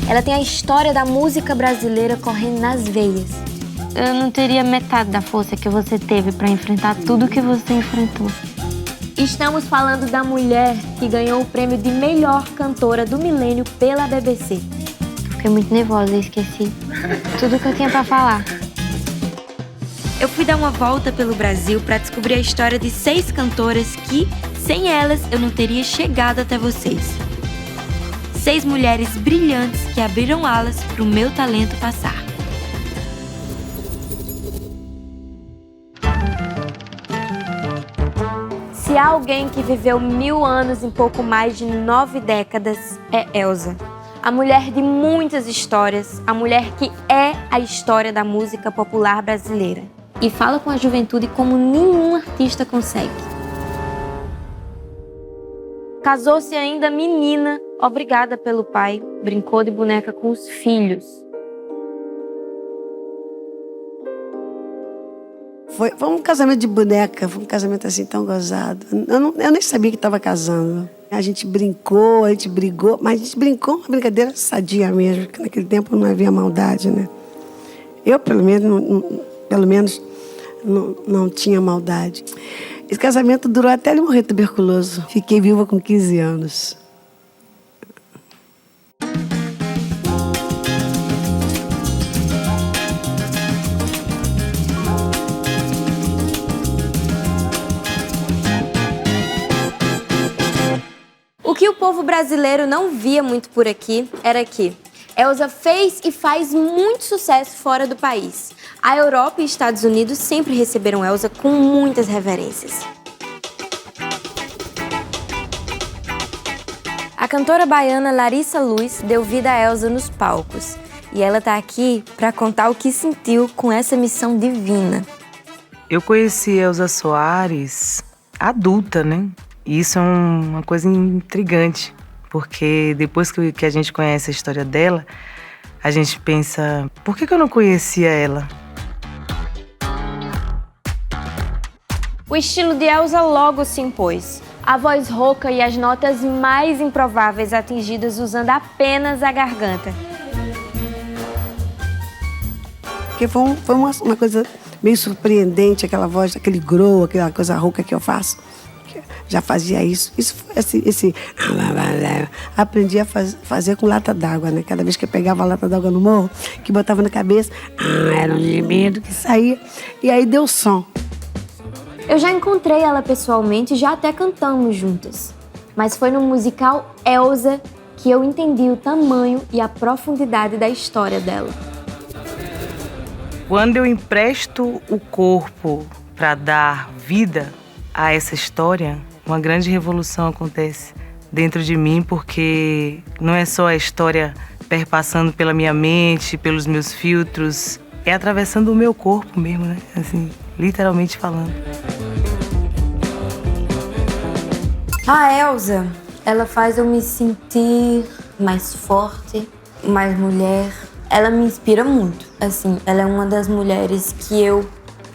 Ela tem a história da música brasileira correndo nas veias. Eu não teria metade da força que você teve para enfrentar tudo que você enfrentou. Estamos falando da mulher que ganhou o prêmio de melhor cantora do milênio pela BBC. Fiquei muito nervosa e esqueci tudo que eu tinha para falar. Eu fui dar uma volta pelo Brasil para descobrir a história de 6 cantoras que, sem elas, eu não teria chegado até vocês. 6 mulheres brilhantes que abriram alas para o meu talento passar. Se há alguém que viveu 1000 anos em pouco mais de 9 décadas, é Elza. A mulher de muitas histórias, a mulher que é a história da música popular brasileira. E fala com a juventude como nenhum artista consegue. Casou-se ainda menina, obrigada pelo pai, brincou de boneca com os filhos. Foi um casamento de boneca, foi um casamento assim tão gozado. Eu nem sabia que estava casando. A gente brincou, a gente brigou, mas a gente brincou uma brincadeira sadia mesmo, porque naquele tempo não havia maldade, né? Eu, pelo menos, não tinha maldade. Esse casamento durou até ele morrer tuberculoso. Fiquei viúva com 15 anos. O que o povo brasileiro não via muito por aqui era que Elza fez e faz muito sucesso fora do país. A Europa e Estados Unidos sempre receberam Elza com muitas reverências. A cantora baiana Larissa Luz deu vida a Elza nos palcos. E ela está aqui para contar o que sentiu com essa missão divina. Eu conheci Elza Soares adulta, né? E isso é uma coisa intrigante, porque depois que a gente conhece a história dela, a gente pensa, por que eu não conhecia ela? O estilo de Elza logo se impôs. A voz rouca e as notas mais improváveis atingidas usando apenas a garganta. Porque foi uma coisa meio surpreendente, aquela voz, aquele grow, aquela coisa rouca que eu faço. Já fazia isso. Isso foi aprendi a fazer com lata d'água, né? Cada vez que eu pegava a lata d'água no morro, que botava na cabeça, era um gemido que saía. E aí deu som. Eu já encontrei ela pessoalmente e já até cantamos juntas. Mas foi no musical Elza que eu entendi o tamanho e a profundidade da história dela. Quando eu empresto o corpo para dar vida a essa história, uma grande revolução acontece dentro de mim, porque não é só a história perpassando pela minha mente, pelos meus filtros, é atravessando o meu corpo mesmo, né? Assim, literalmente falando. A Elza, ela faz eu me sentir mais forte, mais mulher. Ela me inspira muito. Assim, ela é uma das mulheres que eu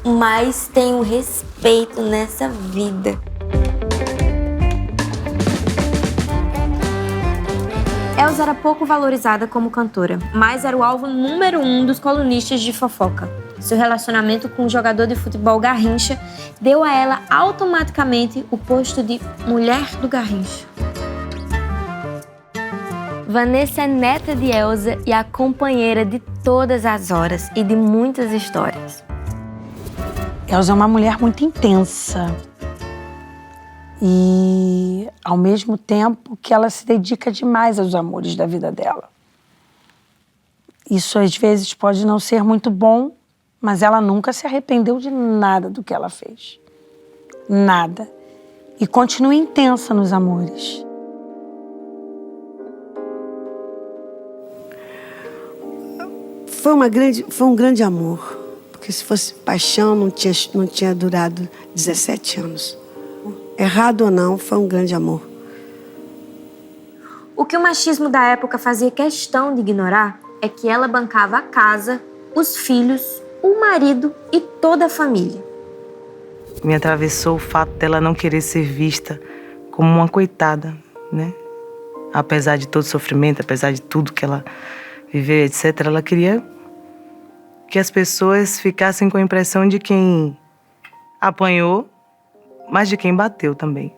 mais tenho respeito nessa vida. Elza era pouco valorizada como cantora, mas era o alvo número 1 dos colunistas de fofoca. Seu relacionamento com o jogador de futebol Garrincha deu a ela automaticamente o posto de Mulher do Garrincha. Vanessa é neta de Elza e a companheira de todas as horas e de muitas histórias. Elza é uma mulher muito intensa e, ao mesmo tempo, que ela se dedica demais aos amores da vida dela. Isso, às vezes, pode não ser muito bom, mas ela nunca se arrependeu de nada do que ela fez. Nada. E continua intensa nos amores. Foi um grande amor. Porque se fosse paixão, não tinha durado 17 anos. Errado ou não, foi um grande amor. O que o machismo da época fazia questão de ignorar é que ela bancava a casa, os filhos, o marido e toda a família. Me atravessou o fato dela não querer ser vista como uma coitada, né? apesar de todo o sofrimento, apesar de tudo que ela viveu, etc., ela queria que as pessoas ficassem com a impressão de quem apanhou, mas de quem bateu também.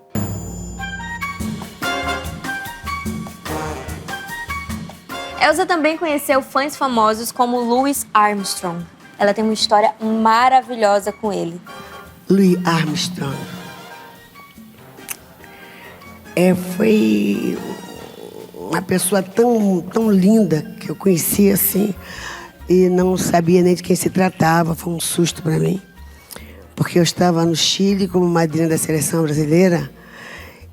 Elza também conheceu fãs famosos como Louis Armstrong. Ela tem uma história maravilhosa com ele. Louis Armstrong. Foi uma pessoa tão linda que eu conheci assim e não sabia nem de quem se tratava. Foi um susto para mim, porque eu estava no Chile como madrinha da seleção brasileira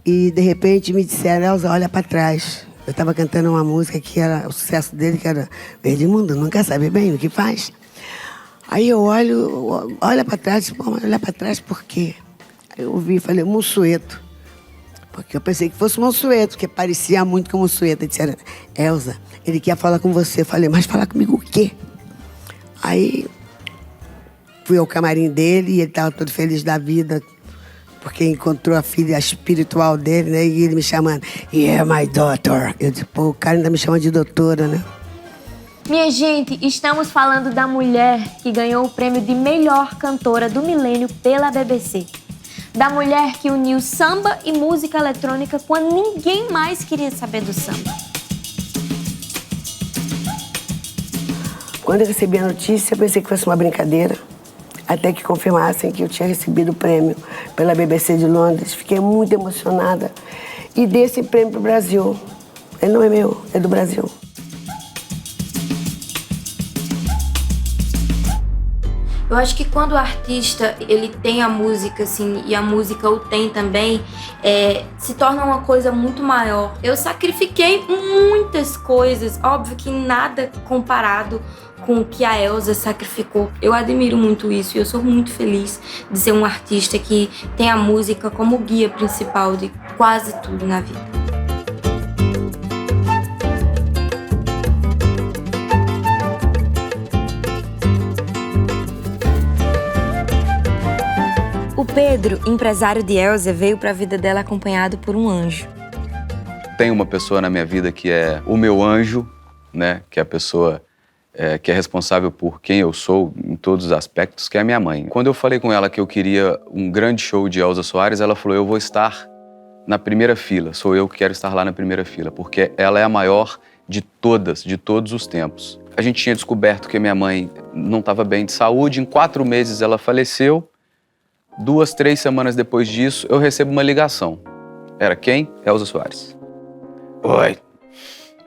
e de repente me disseram: Elza, olha para trás. Eu estava cantando uma música que era o sucesso dele, que era Edmundo nunca sabe bem o que faz. Aí eu olha para trás, olha para trás por quê? Aí eu ouvi e falei: Monsueto. Porque eu pensei que fosse Monsueto, que parecia muito com Monsueto. Disseram: Elza, ele quer falar com você. Eu falei: mas falar comigo o quê? Aí fui ao camarim dele e ele estava todo feliz da vida, porque encontrou a filha espiritual dele, né? E ele me chamando: Yeah, my daughter. Eu disse: pô, o cara ainda me chama de doutora, né? Minha gente, estamos falando da mulher que ganhou o prêmio de melhor cantora do milênio pela BBC. Da mulher que uniu samba e música eletrônica quando ninguém mais queria saber do samba. Quando eu recebi a notícia, eu pensei que fosse uma brincadeira, até que confirmassem que eu tinha recebido o prêmio pela BBC de Londres. Fiquei muito emocionada e dei esse prêmio pro Brasil. Ele não é meu, é do Brasil. Eu acho que quando o artista ele tem a música, assim, e a música o tem também, se torna uma coisa muito maior. Eu sacrifiquei muitas coisas, óbvio que nada comparado com o que a Elza sacrificou. Eu admiro muito isso e eu sou muito feliz de ser um artista que tem a música como guia principal de quase tudo na vida. O Pedro, empresário de Elza, veio para a vida dela acompanhado por um anjo. Tem uma pessoa na minha vida que é o meu anjo, né? Que é a pessoa que é responsável por quem eu sou em todos os aspectos, que é a minha mãe. Quando eu falei com ela que eu queria um grande show de Elza Soares, ela falou: eu vou estar na primeira fila, sou eu que quero estar lá na primeira fila, porque ela é a maior de todos os tempos. A gente tinha descoberto que a minha mãe não estava bem de saúde, em 4 meses ela faleceu. 2, 3 semanas depois disso, eu recebo uma ligação. Era quem? Elza Soares. Oi,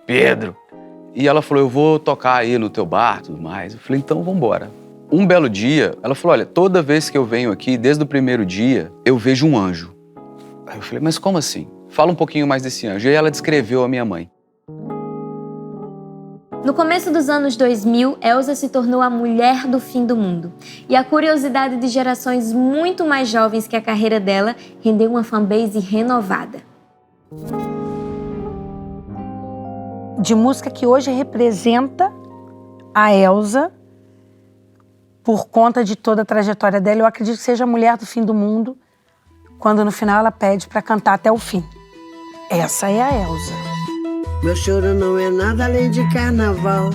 Pedro. E ela falou: eu vou tocar aí no teu bar e tudo mais. Eu falei: então vambora. Um belo dia, ela falou: olha, toda vez que eu venho aqui, desde o primeiro dia, eu vejo um anjo. Aí eu falei: mas como assim? Fala um pouquinho mais desse anjo. E aí ela descreveu a minha mãe. No começo dos anos 2000, Elza se tornou a mulher do fim do mundo. E a curiosidade de gerações muito mais jovens que a carreira dela rendeu uma fanbase renovada. De música que hoje representa a Elza, por conta de toda a trajetória dela, eu acredito que seja a mulher do fim do mundo, quando no final ela pede para cantar até o fim. Essa é a Elza. Meu choro não é nada além de carnaval,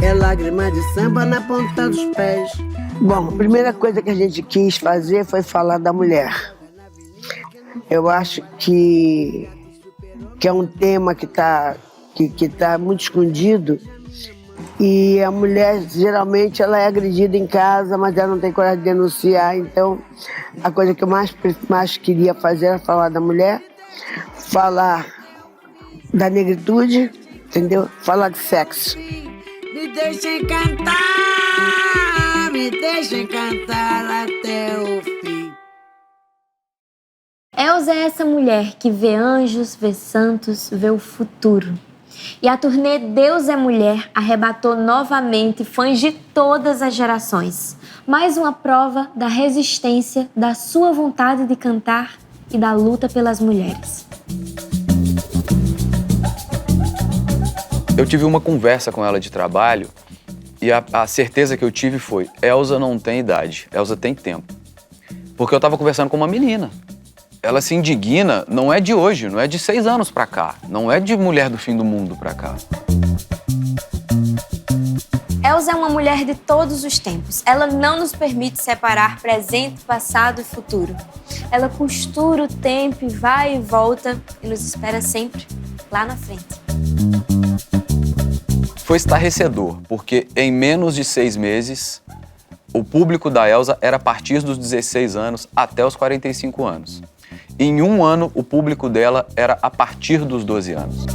é lágrima de samba na ponta dos pés. Bom, a primeira coisa que a gente quis fazer foi falar da mulher. Eu acho que é um tema que tá muito escondido, e a mulher geralmente ela é agredida em casa, mas ela não tem coragem de denunciar. Então a coisa que eu mais queria fazer era falar da mulher, falar da negritude, entendeu? Falar de sexo. Me deixem cantar até o fim. Elza é essa mulher que vê anjos, vê santos, vê o futuro. E a turnê Deus é Mulher arrebatou novamente fãs de todas as gerações. Mais uma prova da resistência, da sua vontade de cantar e da luta pelas mulheres. Eu tive uma conversa com ela de trabalho e a certeza que eu tive foi: Elza não tem idade, Elza tem tempo. Porque eu estava conversando com uma menina. ela se indigna, não é de hoje, não é de 6 anos pra cá, não é de Mulher do Fim do Mundo pra cá. Elza é uma mulher de todos os tempos. Ela não nos permite separar presente, passado e futuro. Ela costura o tempo e vai e volta e nos espera sempre lá na frente. Foi estarrecedor, porque em menos de 6 meses, o público da Elza era a partir dos 16 anos até os 45 anos. Em 1 ano, o público dela era a partir dos 12 anos.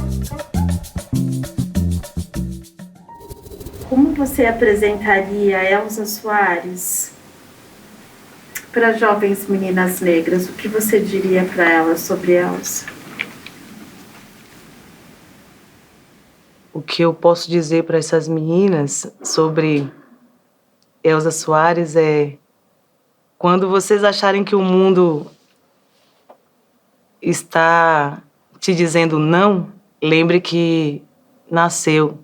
Como você apresentaria a Elza Soares para jovens meninas negras? O que você diria para elas sobre Elza? O que eu posso dizer para essas meninas sobre Elza Soares é: quando vocês acharem que o mundo está te dizendo não, lembre que nasceu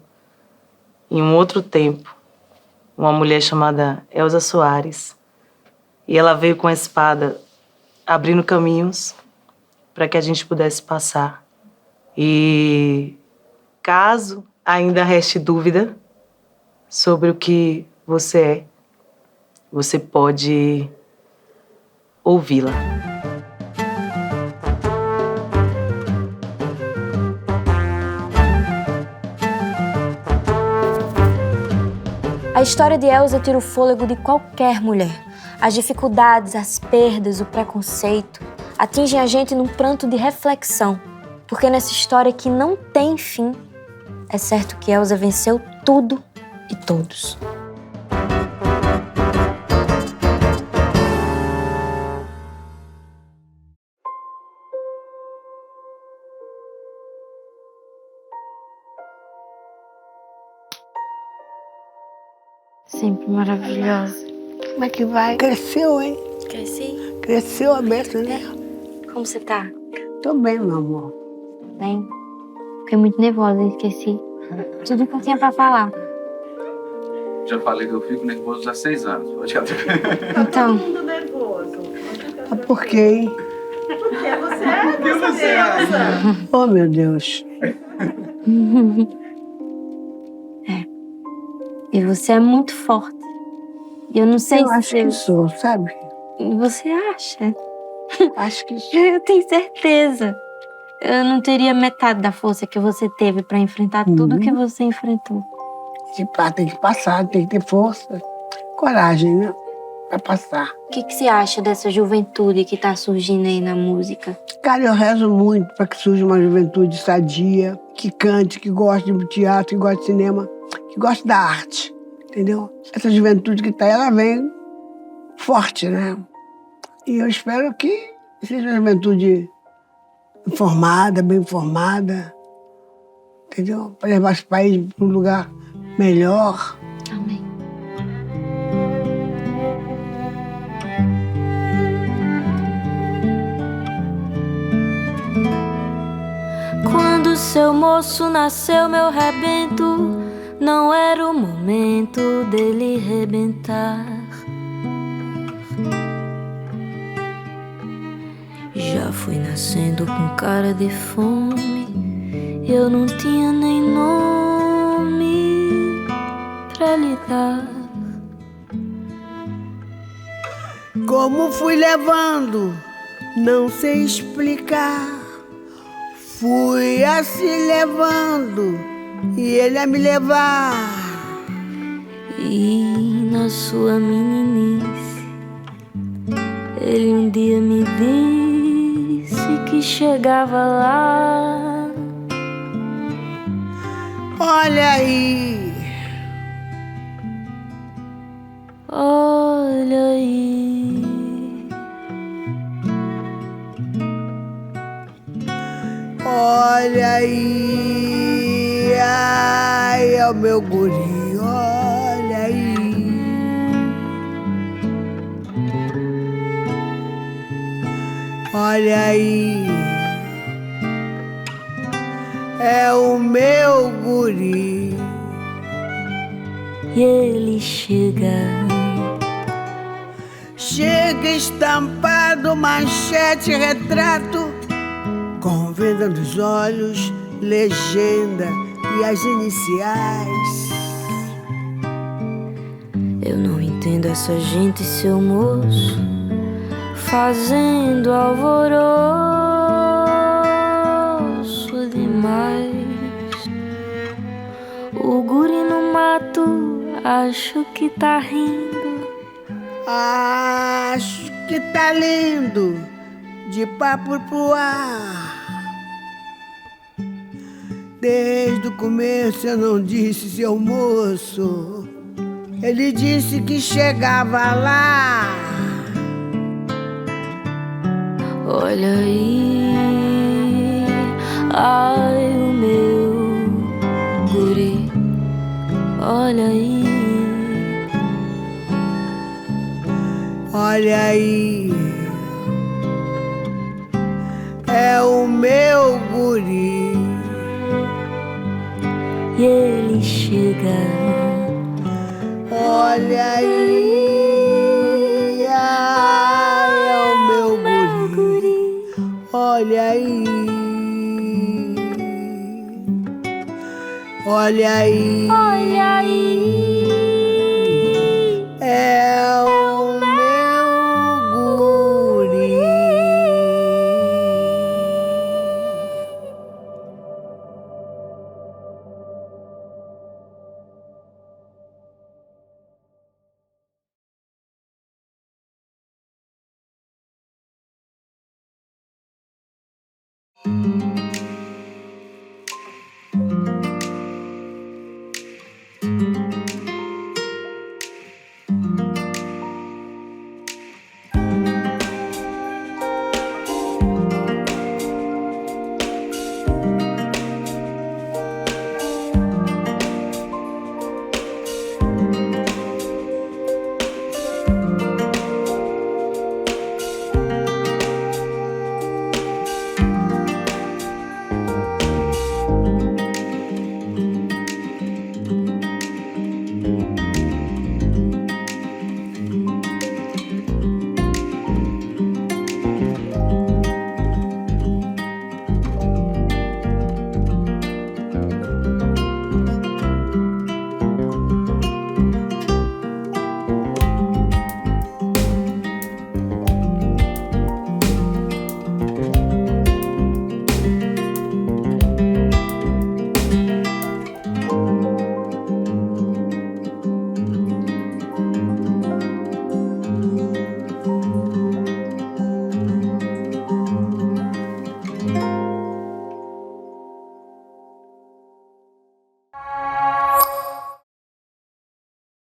em um outro tempo uma mulher chamada Elza Soares, e ela veio com a espada abrindo caminhos para que a gente pudesse passar. E caso ainda reste dúvida sobre o que você é, você pode ouvi-la. A história de Elza tira o fôlego de qualquer mulher. As dificuldades, as perdas, o preconceito atingem a gente num pranto de reflexão. Porque nessa história que não tem fim, é certo que Elza venceu tudo e todos. Sempre maravilhosa. Como é que vai? Cresceu, hein? Cresci? Cresceu a beça, né? Como você tá? Tô bem, meu amor. Bem, fiquei muito nervosa e esqueci tudo que eu tinha pra falar. Já falei que eu fico nervoso há 6 anos. Pode Então, Ah, por quê, hein? Porque você é Elza. Oh, meu Deus. e você é muito forte. E eu não sei Eu acho que sou, sabe? Você acha? Acho que sou. Eu tenho certeza. Eu não teria metade da força que você teve pra enfrentar tudo que você enfrentou. Tem que passar, tem que ter força. Coragem, né? Pra passar. O que você acha dessa juventude que tá surgindo aí na música? Cara, eu rezo muito para que surja uma juventude sadia, que cante, que goste de teatro, que goste de cinema, que goste da arte, entendeu? Essa juventude que tá aí, ela vem forte, né? E eu espero que seja uma juventude informada, bem informada, entendeu? Para levar esse país para um lugar melhor. Amém. Quando seu moço nasceu, meu rebento, não era o momento dele rebentar. Já fui nascendo com cara de fome, eu não tinha nem nome pra lhe dar. Como fui levando, não sei explicar. Fui assim levando e ele a me levar. E na sua meninice, ele um dia me disse que chegava lá. Olha aí, Olha aí. olha aí, ai, é o meu guri, olha aí. Olha aí, é o meu guri. E ele chega chega estampado, manchete, retrato, com venda nos olhos, legenda e as iniciais. Eu não entendo essa gente, seu moço, fazendo alvoroço demais. O guri no mato, acho que tá rindo. Acho que tá lindo, de papo pro ar. Desde o começo eu não disse, seu moço. Ele disse que chegava lá. Olha aí, ai o meu guri, olha aí. Olha aí, é o meu guri. E ele chega. Olha aí, ai, é o meu guri. Olha aí, olha aí, Olha aí, é o meu guri.